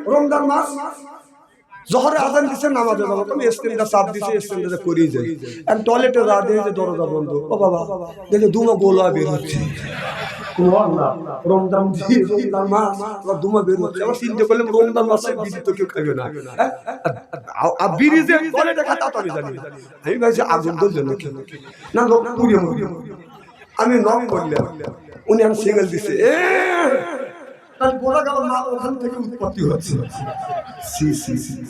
রমজান মাস জোহরে আজান দিছে নামাজে যাবো তুমি স্ট্যান্ডটা চাপ দিছে স্ট্যান্ডে করিয়ে যাই আর টয়লেটে যা দেখে যে দরজা বন্ধ ও বাবা দেখে দুমা গোলা বের হচ্ছে রমজান মাস দুমা বের হচ্ছে আবার চিন্তা করলাম রমজান মাসে বিড়ি তো কেউ খাবে না আর বিড়ি যে টয়লেটে খায় তা তো আমি জানি আমি ভাবছি আগুন দল জন্য না লোক পুড়িয়ে মরিয়ে আমি নক করলাম উনি আমি সিঙ্গেল দিছে তাহলে বোঝা গেল না ওখান থেকে উৎপত্তি হচ্ছে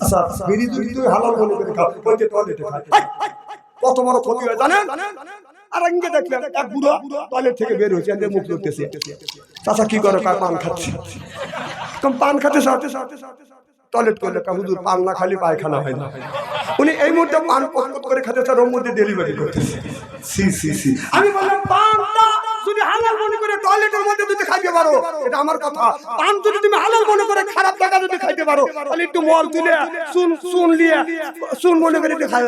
আচ্ছা বিড়ি যদি তুই হালাল মনে করে খাও বলতে টয়লেটে খায় কত বড় ক্ষতি হয় জানেন আর আগে দেখলাম এক বুড়ো টয়লেট থেকে বের হয়েছে এদের মুখ ধরতেছে চাচা কি করে পান খাচ্ছে পান খাতে সাথে সাথে টয়লেট করলে হুজুর পান না খালি পায়খানা হয় না উনি এই মুহূর্তে পান পট করে খাতে তার মধ্যে ডেলিভারি করতেছে আমি বললাম পানটা যদি হালাল মনে করে টয়লেটের মধ্যে যদি খাইতে পারো এটা আমার কথা পান যদি তুমি হালাল মনে করে খারাপ জায়গা যদি খাইতে পারো তাহলে একটু মল তুলে শুন মনে করে একটু খাই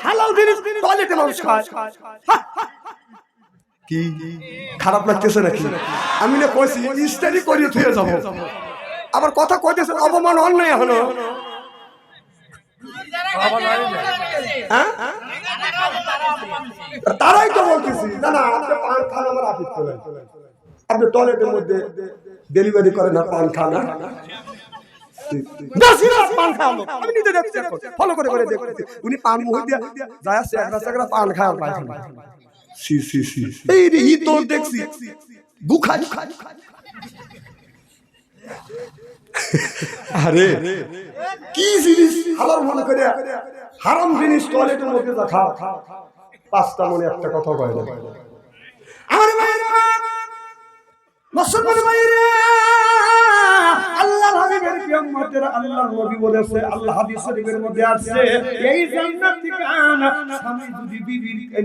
হালাল জিনিস টয়লেটে মানুষ খায় কি খারাপ লাগতেছে নাকি আমি না কইছি ইস্তারি করিয়ে থুয়ে যাবো আবার কথা কইতেছেন অপমান হন নাই এখনো তারাই তো বলতেছি না না আপনি পান খান আমার আফিস চলেন আপনি টয়লেটের মধ্যে ডেলিভারি করেন না পান খান না ফলো করে দেখতেছি উনি পান মুখ দিয়ে যায় একটা পান খায় পায়খানা এই রে ই তো দেখছি গুখা আরে কি জিনিস হালাল মনে করে হারাম জিনিস টয়লেটের মধ্যে খা পাঁচটা মনে একটা কথা কয় না আমার ভাইরা মুসলমান ভাইরা আল্লাহর হাবিবের কিয়ামতের আল্লাহর নবী বলেছে আল্লাহ হাদিস শরীফের মধ্যে আছে এই জান্নাতি কান স্বামী যদি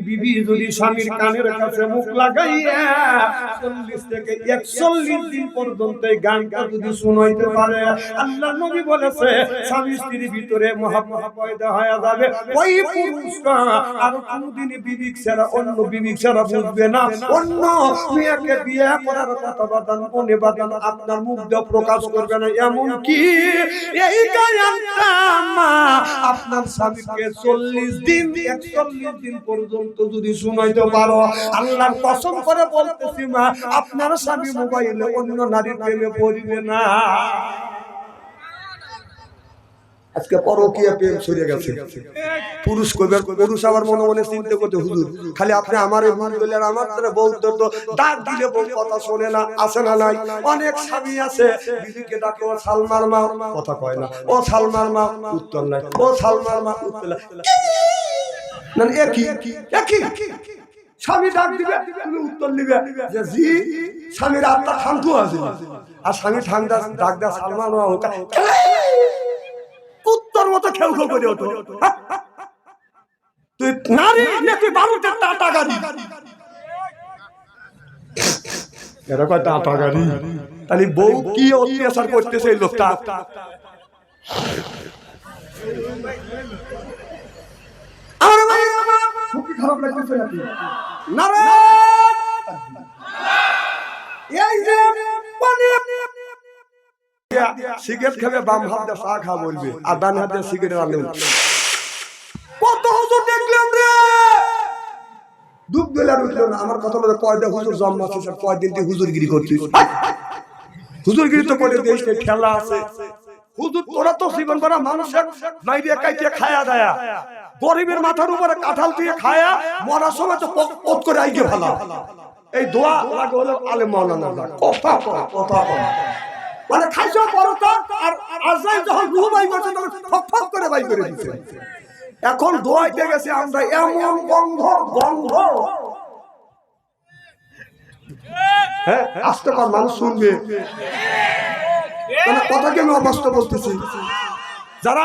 বিবি যদি স্বামীর কানের কাছে মুখ লাগাইয়া 40 থেকে 41 দিন পর্যন্ত এই গানটা যদি শুনাইতে পারে আল্লাহর নবী বলেছে স্বামী স্ত্রীর ভিতরে মহব্বত পয়দা হয়ে যাবে ওই পুরুষটা আর কোনদিন বিবি ছাড়া অন্য বিবি ছাড়া বুঝবে না অন্য মেয়েকে বিয়ে করার কথা বাদান মনে বাদান আপনার মুখ দিয়ে প্রকাশ করবে না এমন কি এই গায়নটা আপনার স্বামীকে 40 দিন 41 দিন পর্যন্ত যদি শুনাইতে পারো আল্লাহর কসম করে বলতেছি মা আপনার স্বামী মোবাইলে অন্য নারীর প্রেমে পড়বে না আজকে পরকীয়া প্রেম ছড়ে গেছে পুরুষ কইবার পুরুষ আবার মনে মনে চিন্তা করতে হুজুর খালি আপনি আমারে ভুল বলেন আমার তরে বউ তো ডাক দিলে বউ কথা শুনে না আছে না নাই অনেক স্বামী আছে বিবিকে ডাকে ও সালমার মা কথা কয় না ও সালমার মা উত্তর নাই ও সালমার মা উত্তর না একই স্বামী ডাক দিবে তুমি উত্তর নিবে যে জি স্বামীর আত্মা ঠান্ডু আছে আর স্বামী ঠান্ডা ডাক দা সালমান মা উত্তর মতো খেউ খেউ করে ওঠো তুই নারী নাকি বারুদের টাটা গাড়ি এরকম টাটা গাড়ি তাহলে বউ কি অত্যাচার করতেছে এই লোকটা আর ভাই খুব খারাপ লাগতেছে নাকি না রে এই যে সিগারেট খাবে বাম হাত দিয়ে চা খা বলবে আর ডান হাত দিয়ে সিগারেট আনবে কত হুজুর দেখলাম রে ডুব দিলে আর উঠলো না আমার কথা বলে কয়টা হুজুর জন্মাচ্ছে স্যার কয়দিন থেকে হুজুরগিরি করছিস হুজুরগিরি তো করে দেশ খেলা আছে হুজুর তোরা তো জীবন ভরা মানুষের মাইরে কাইতে খায়া দেয়া গরিবের মাথার উপরে কাঁঠাল দিয়ে খায়া মরার সময় তো পট করে আইগে ভালো এই দোয়া লাগে হলো আলেম মাওলানা কথা কথা মানে খাইছো পরোটা আর আজাই যখন রুহ বাই করছে তখন ফক ফক করে বাই করে দিচ্ছে এখন দোয়াইতে গেছে আমরা এমন গন্ধ হ্যাঁ আস্তে কর মানুষ শুনবে মানে কথাকে আমি অবাস্তব বলতেছি যারা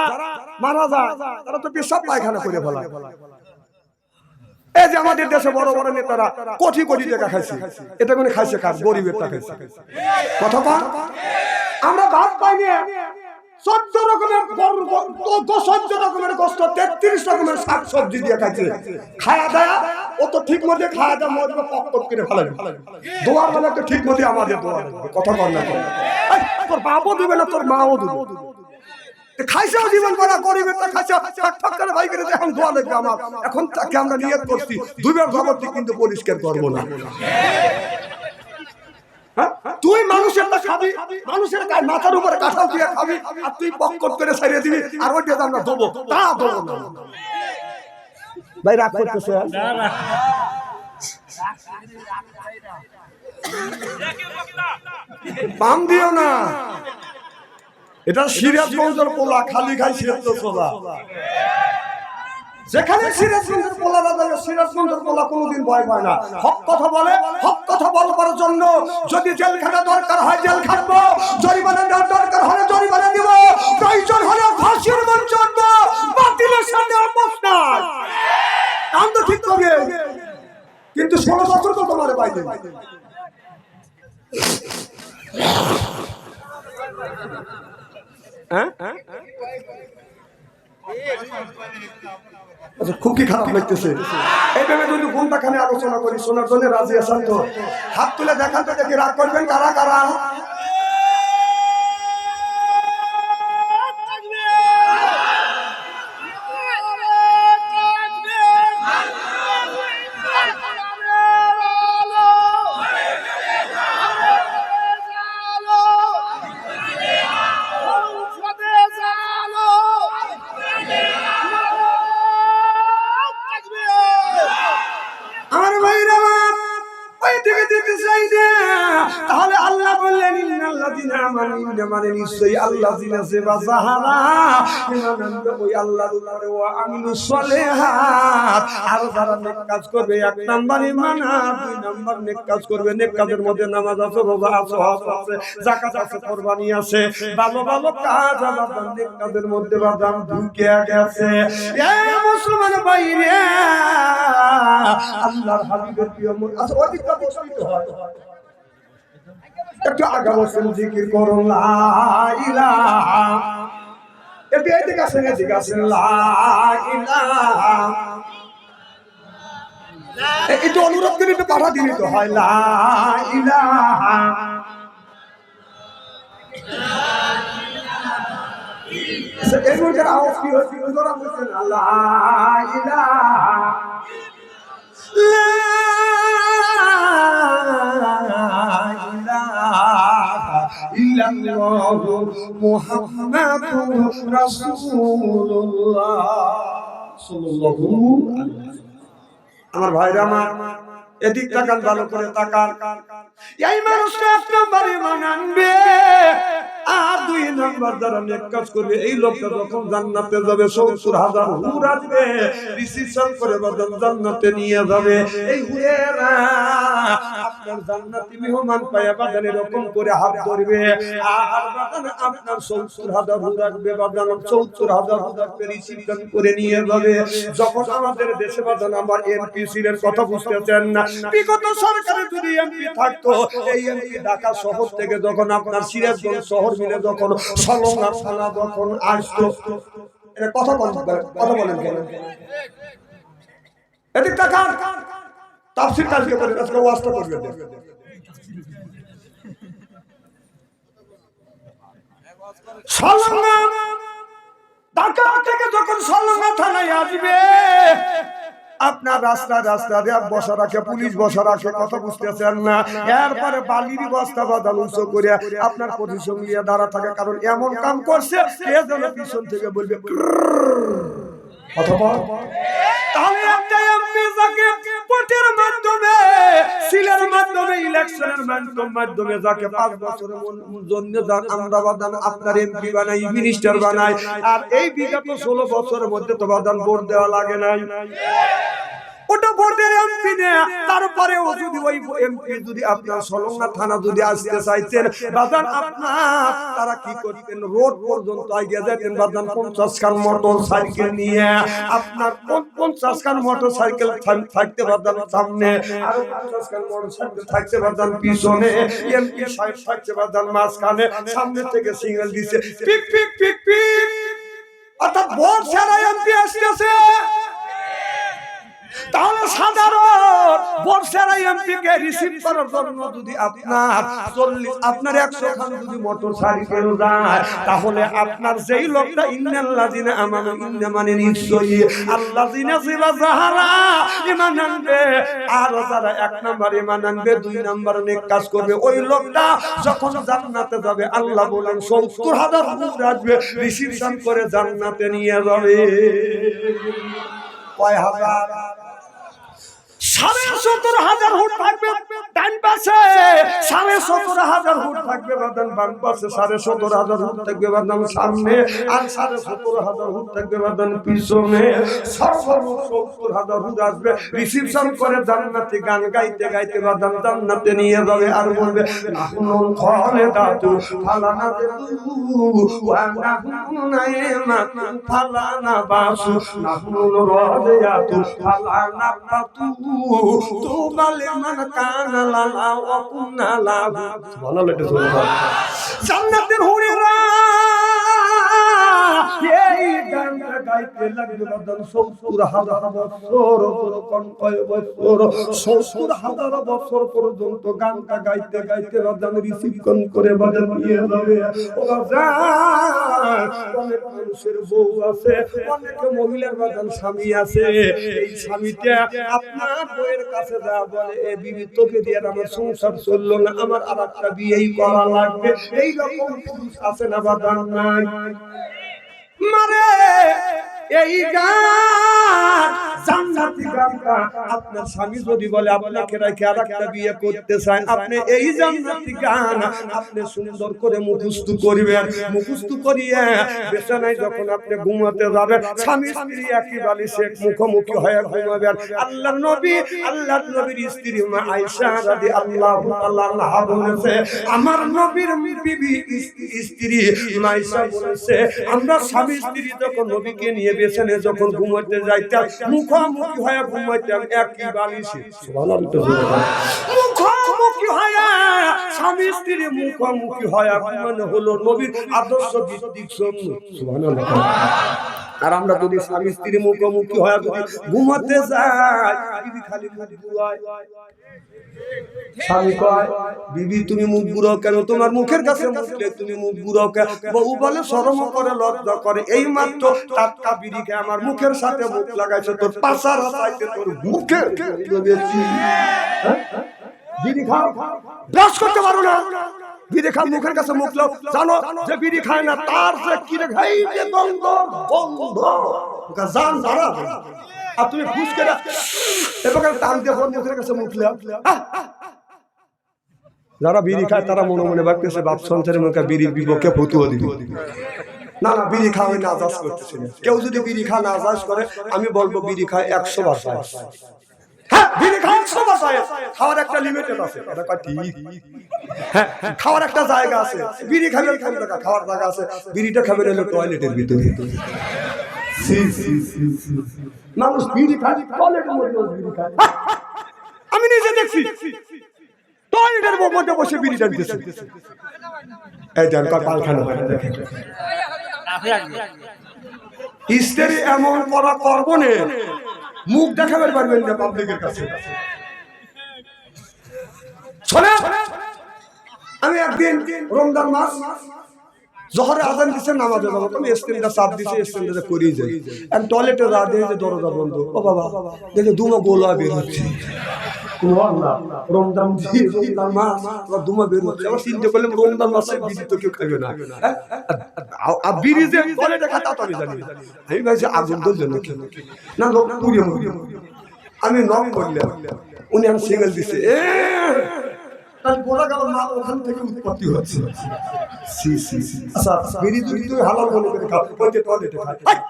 মারা যায় তারা তো পেশাব পায়খানা করে ফেলা এই যে আমাদের দেশে বড় বড় নেতারা কোটি কোটি টাকা খাইছে এটা কোন খাইছে কার গরিবের টাকা খাইছে কথা বল আমরা ভাত পাইনি 14 রকমের 14 রকমের গোস্ত 33 রকমের শাক সবজি দিয়ে খাইছে খায়া দায়া ও তো ঠিক মতো খায়া দায়া মধ্যে পক পক করে ফেলে দোয়া মানে তো ঠিক মতো আমাদের দোয়া কথা বল না তোর বাপও দিবে না তোর মাও দিবে খাইছেও জীবন করা গরিবেরটা খাইছে ঠাক ঠাক করে ভাই করে এখন দোয়া লাগবে আমার এখন তাকে আমরা নিয়ত করছি দুইবার জগৎ কিন্তু পরিষ্কার করব না তুই মানুষেরটা খাবি মানুষের গায়ে মাথার উপরে কাঁঠাল দিয়ে খাবি আর তুই পকট করে ছাড়িয়ে দিবি আর ওইটা আমরা দেবো তা দেবো না ভাই রাগ করতেছে পাম দিও না এটা সিরাজগঞ্জের পোলা খালি খাই সিরাজগঞ্জ পোলা যেখানে সিরাজগঞ্জের পোলারা যায় সিরাজগঞ্জের পোলা কোনোদিন ভয় পায় না হক কথা বলে হক কথা বলবার জন্য যদি জেল খাটা দরকার হয় জেল খাটবো জরিমানা দেওয়ার দরকার হলে জরিমানা দিব প্রয়োজন হলে ফাঁসির মঞ্চ চড়বো বাতিলের সামনে আপোষ নাই কাম তো ঠিক করবে কিন্তু 16 বছর তো তোমার বাইরে আচ্ছা খুব কি খারাপ লাগতেছে এইভাবে যদি ঘন্টাখানে আলোচনা করি শোনার জন্য রাজি আছেন তো হাত তুলে দেখান তো দেখি রাগ করবেন কারা কারা তাহলে আল্লাহ বললেন ইন্নাল্লাযিনা আমানু মানে নিশ্চয়ই আল্লাযিনা যাহারা ঈমান ওই আল্লাহর উপরে ওয়া আমিলুস সলিহাত আর যারা নেক কাজ করবে এক নাম্বার ঈমান আর দুই নাম্বার নেক কাজ করবে নেক কাজের মধ্যে নামাজ আছে রোজা আছে হজ আছে যাকাত আছে কুরবানি আছে ভালো ভালো কাজ আমাদের নেক কাজের মধ্যে বাদাম ঢুকে গেছে এ মুসলমান ভাইরা আল্লাহর হাবিবের প্রিয় আচ্ছা ওদিকটা বসিত হয় একটু আগা বসেন জিকির করুন লা ইলাহা একটু এদিকে আসেন লা ইলাহা একটু অনুরোধ করে একটু পাঠা দিলে তো হয় লা ইলাহা এই মুহূর্তে আওয়াজ কি হচ্ছে ওরা বলছেন লা ইলাহা মুহাম্মাদুর রাসূলুল্লাহ সাল্লাল্লাহু আলাইহি আমার ভাইরা আমার এদিক তাকান ভালো করে তাকান এই মানুষটা এক নাম্বার ঈমান আনবে আর দুই নাম্বার যারা নেক কাজ করবে এই লোকটা যখন জান্নাতে যাবে ৭০,০০০ হুর আসবে রিসিপশন করে বদন জান্নাতে নিয়ে যাবে এই হুরেরা আপনার জান্নাতি মেহমান পায়া বাগানে এরকম করে হাত ধরবে আর বাগান আপনার ৭০,০০০ হুর আসবে বাগান ৭০,০০০ হুর আসবে রিসিপশন করে নিয়ে যাবে যখন আমাদের দেশে বাগান আমার এমপি সিলের কথা বুঝতেছেন না বিগত সরকারে যদি এমপি থাকতো এই এমপি ঢাকা শহর থেকে যখন আপনার সিরাজগঞ্জ শহর মিলে যখন সলঙ্গা থানা যখন আসতো এটা কথা বলেন কেন এদিক তাকান তাফসীর কালকে করে আজকে ওয়াজটা করবে সলঙ্গা ঢাকা থেকে যখন সলঙ্গা থানায় আসবে আপনার রাস্তা বসা রাখে পুলিশ বসা রাখে কথা বুঝতেছেন না এরপরে বালির বস্তা বাদাল উঁচু করে আপনার পজিশন নিয়ে দাঁড়া থাকে কারণ এমন কাম করছে কে যেন পিছন থেকে বলবে কথা বল তাহলে একটা এমপি যাকে ভোটের মাধ্যমে সিলের মাধ্যমে ইলেকশনের মাধ্যমে যাকে 5 বছরের জন্য আমরা বাদান আপনার এমপি বানাই মিনিস্টার বানাই আর এই বিগত 16 বছরের মধ্যে তো বাদান ভোট দেওয়া লাগে নাই ওটা ভোটের এমপি না, তারপরেও যদি ওই এমপি যদি আপনার সলঙ্গা থানা যদি আসতে চাইতেন বাজান, আপনার তারা কি করতেন, রোড পর্যন্ত এগিয়ে যেতেন বাজান 50 খান মোটর সাইকেল নিয়ে। আপনার 50 খান মোটর সাইকেল থাকতে বাজান সামনে, আর 50 খান মোটর সাইকেল থাকতে বাজান পিছনে, এমপি সাহেব থাকতে বাজান মাঝখানে, সামনে থেকে সিগন্যাল দিছে পিক পিক পিক পিক, অর্থাৎ ভোট ছাড়া এমপি আসতেছে। তাহলে সাধারণ বর্ষারা এমপি কে রিসিভ করার জন্য যদি আপনার 100 খান যদি মোটর সাইকেল যায়, তাহলে আপনার যেই লোকটা ইন্নাল্লাযিনা আমানু ইন্না মানে নিশ্চয়ই আল্লাযিনা যাহারা ঈমান আনবে, আর যারা 1 নাম্বার ঈমান আনবে 2 নাম্বার নেক কাজ করবে, ওই লোকটা যখন জান্নাতে যাবে আল্লাহ বলেন 70,000 হুর আসবে রিসিপশন করে জান্নাতে নিয়ে যাবে। কয় হাজার? 70,000 হুট থাকবে ডান পাশে, 70,000 হুট থাকবে বাদান বাম পাশে, 70,000 হুট থাকবে বাদান সামনে, আর 70,000 হুট থাকবে বাদান পিছনে। সর্বমোট 70,000 হুট আসবে রিসিপশন করে জান্নাতে গান গাইতে গাইতে বাদান জান্নাতে নিয়ে যাবে, আর বলবে নাহুনুল খালিদাতু ফালানা ওয়া নাহুনু নাইমাতু ফালানা বাসু নাহুনুল রাদিয়াতু ফালানা বাতু তুমালে মান কানা লালা ওয়া কুননা লাহু। সুবহানাল্লাহ, এটা সুবহানাল্লাহ। জান্নাতের হুরেরা এই গানটা গাইতে লাগবে বাদান 70,000 বছর, কোন কয় বছর, 70,000 বছর পর্যন্ত গানটা গাইতে গাইতে বাদান রিসিপশন করে বাদান নিয়ে যাবে। ও বাজান, অনেক মানুষের বউ আছে, অনেক মহিলার বাদান স্বামী আছে, এই স্বামীটা আপনার বউয়ের কাছে যা বলে, এ বিবি তোকে দিয়ে আমার সংসার চললো না, আমার আরেকটা বিয়েই করা লাগবে, এই রকম পুরুষ আছে না বাদান? নাই মারে এই গান জান্নাতি গানটা আপনার স্বামী যদি বলে আপনাকে রেখে আরেকটা বিয়ে করতে চায়, আপনি এই জান্নাতি গান আপনি সুন্দর করে মুখস্থ করবেন, মুখস্থ করিয়ে বিছানায় যখন আপনি ঘুমাতে যাবেন স্বামী স্ত্রী একই বালিশে মুখোমুখি হয়ে ঘুমাবেন। আল্লাহর নবীর স্ত্রী মা আয়েশা রাদিয়াল্লাহু তাআলা আনহা বলেছে, আমার নবীর বিবি স্ত্রী মা আয়েশা বলেছে, আমরা স্বামী স্ত্রী যখন নবীকে নিয়ে বিছানায় যখন ঘুমাতে যাইতাম মুখোমুখি হয়ে ঘুমাইতাম একই বালিশে। সুবহানাল্লাহ, মুখোমুখি হয়ে স্বামী স্ত্রী মুখোমুখি হয়ে ঘুমানো হলো নবীর আদর্শ ভিত্তিক সুন্নাত। সুবহানাল্লাহ। আর আমরা যদি স্বামী স্ত্রী মুখোমুখি হয়ে যদি ঘুমাতে যাই, বিবি খালি মুখ ঘুরায়, স্বামী কয় বিবি তুমি মুখ ঘুরাও কেন, তোমার মুখের কাছে মুখলে তুমি মুখ ঘুরাও কেন? বউ বলে শরম করে লজ্জা করে, এই মাত্র টাটকা বিড়ি খেয়ে আমার মুখের সাথে মুখ লাগাইছে, তোর পাছার চাইতে তোর মুখের বিড়ি খাও, ব্রাশ করতে পারো না, বিড়ি খাও মুখের কাছে মুখ লাও, জানো যে বিড়ি খায় না তার যে কি রে খাই যে গন্ধ গন্ধ জান ধরা, আর তুমি খুশ করে এবার টান দিয়ে মুখের কাছে মুখ লাও। যারা বিড়ি খায় তারা মনে মনে ভাবতেছে বাপ সঞ্চারের মুখে বিড়ির বিপক্ষে ফতুয়া দিবে। না না, বিড়ি খাওয়াই না আজাস করতেছে না। কেউ যদি বিড়ি খা না আজাস করে, আমি বলবো বিড়ি খায় 100 বার যায়। হ্যাঁ, বিড়ি খায় 100 বার যায়, খাওয়ার একটা লিমিটেড আছে, এটা কয় ঠিক। হ্যাঁ, খাওয়ার একটা জায়গা আছে, বিড়ি খাবেন কোন জায়গা, খাওয়ার জায়গা আছে, বিড়িটা খাবেন হলো টয়লেটের ভিতরে। মানুষ বিড়ি খায় টয়লেটের মধ্যে বিড়ি খায়, আমি নিজে দেখছি টয়লেটের মধ্যে বসে বিড়ি টানতেছে। এই দেন কার পায়খানা দেখেন, স্ত্রী এমন করা করবো না, মুখ দেখাতে পারবেন না পাবলিকের কাছে। শোনেন, আমি একদিন রমজান মাস জোহরে আজান দিছে, নামাজে যাবো, তুমি স্ট্যান্ডটা চাপ দিছে, স্ট্যান্ডটা করেই যাই, আর টয়লেটে যা দিয়ে যে দরজা বন্ধ, ও বাবা দেখে দুমা গোলা বের হচ্ছে। রমজান মাস দুমা বের হচ্ছে, আবার চিন্তা করলাম রমজান মাসে বিড়ি তো কেউ খাবে না, বিড়ি যে টয়লেটে খাতা তো আমি জানি, আমি ভাবছি আগুন ধরলে না লোক পুড়িয়ে মুড়িয়ে, আমি নক করলাম, উনি আমি সিগন্যাল দিছে, বোঝা গেল না ওখান থেকে উৎপত্তি হচ্ছে। আচ্ছা, বিড়ি যদি তুমি হালাল মনে করে খাও, টয়লেটে খায়,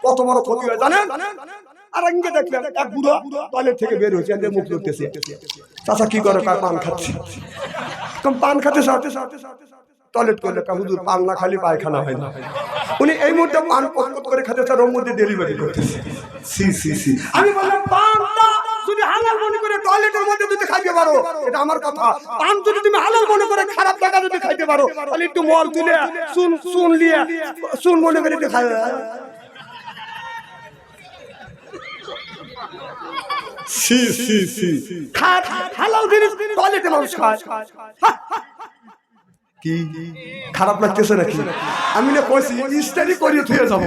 কত বড় ক্ষতি হয় জানেন? আর আঙ্গে দেখলাম এক বুড়ো টয়লেট থেকে বের হয়েছে, এদের মুখ লুটতেছে। চাচা কি করে? পান খাচ্ছে। পান খাতে সাথে সাথে টয়লেট করলে হুজুর পান না খালি পায়খানা হয় না। উনি এই মুহূর্তে পান কটকট করে খেতে চান, ওর মধ্যে ডেলিভারি করতেছে। সি সি সি। আমি বললাম পানটা যদি হালাল মনে করে টয়লেটের মধ্যে যদি খাইতে পারো, এটা আমার কথা। পান যদি তুমি হালাল মনে করে খারাপ জায়গা যদি খাইতে পারো, তাহলে একটু মল তুলে শুন লিয়ে শুন মনে করে একটু খাইবে। সি সি সি। হালাল জিনিস টয়লেটে মানুষ খায়। কি খারাপ লাগতেছে নাকি? আমি না কইছি ইস্তারি করিয়ে থুয়ে যাব,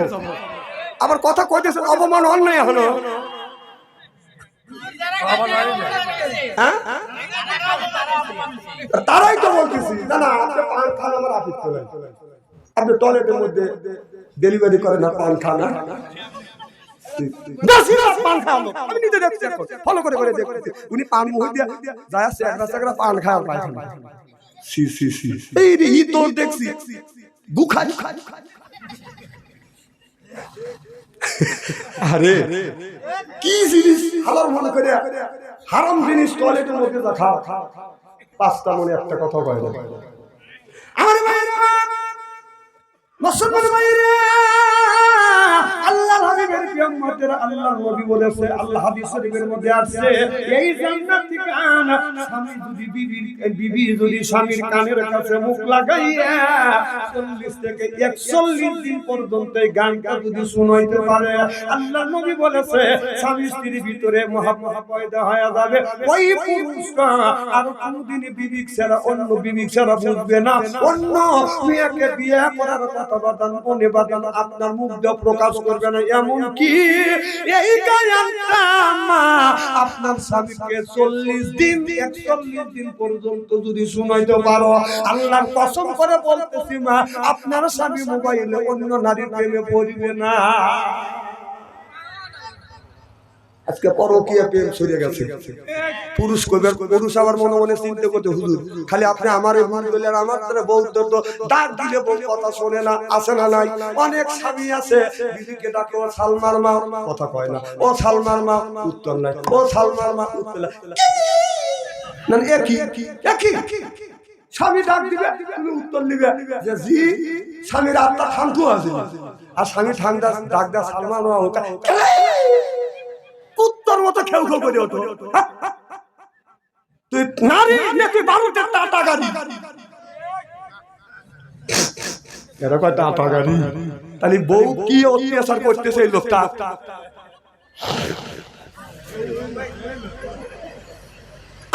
আবার কথা কইতেছেন অপমান অন্যায় হলো। তারাই তো বলতেছি না না আপনি পান খান, আমার আফিস করেন, আপনি টয়লেটের মধ্যে ডেলিভারি করেন না পান খান না। আমি নিজে দেখছি, ফলো করে করে দেখছি উনি পান মুখ দিয়ে যায় আসছে, একটা পান খায় আর পায়খানা। সি সি সি। এই রে ই তোর দেখছি বুখার। আরে কি জিনিস হালাল মনে করে হারাম জিনিস টয়লেটের মধ্যে রাখা। পাঁচটা মনে একটা কথা কয় না। আমার ভাইরা, মুসলমান ভাইরা, আল্লাহর হাবিবের কিয়ামতের আল্লাহর নবী বলেছে, আল্লাহ হাদিস শরীফের মধ্যে আছে, এই জান্নাতি কান স্বামী যদি বিবি যদি স্বামীর কানের কাছে মুখ লাগাইয়া 40 থেকে 41 দিন পর্যন্ত এই গানটা যদি শুনাইতে পারে, আল্লাহর নবী বলেছে স্বামী স্ত্রীর ভিতরে মহব্বত পয়দা হয়ে যাবে। ওই পুরুষটা আর কোনদিন বিবি ছাড়া অন্য বিবি ছাড়া বুঝবে না, অন্য মেয়েকে বিয়ে করার কথা বাদান মনে বাদান আপনার মুখ দিয়ে প্রকাশ করবে না। এমন কি এই গায়নটা আপনার স্বামীকে 40 দিন 41 দিন পর্যন্ত যদি শুনাইতে পারো, আল্লাহর কসম করে বলতেছি মা, আপনার স্বামী মোবাইলে অন্য নারীর প্রেমে পড়বে না। আজকে পরকীয়া প্রেম ছড়িয়ে গেছে। পুরুষ কইবার পুরুষ আবার মনে মনে চিন্তা করতে, হুজুর খালি আপনি আমারে ভুল বললেন, আমার তারে বউ তো ডাক দিলে বউ কথা শোনে না, আছে না নাই? অনেক স্বামী আছে বিবিকে ডাকে ও সালমার মা, কথা কয় না, ও সালমার মা, উত্তর নাই, ও সালমার মা, উত্তর নাই। না একই একই স্বামী ডাক দিবে, তুমি উত্তর নিবে যে জি, স্বামীর আত্মা ঠান্ডু আছে, আর স্বামী ঠান্ডা ডাক দেয় সালমার মা, ওটা উত্তর মতো খেউ খেউ করে ওঠো। তুই নারী নাকি বারোটা টাটা গাড়ি? এরা কয় টাটা গাড়ি, তাহলে বউ কি অত্যাচার করতেছে এই লোকটা।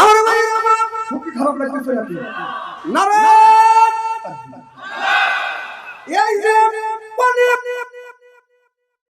আমার ভাই খুব খারাপ লাগতেছে নাকি? না রে, এই যে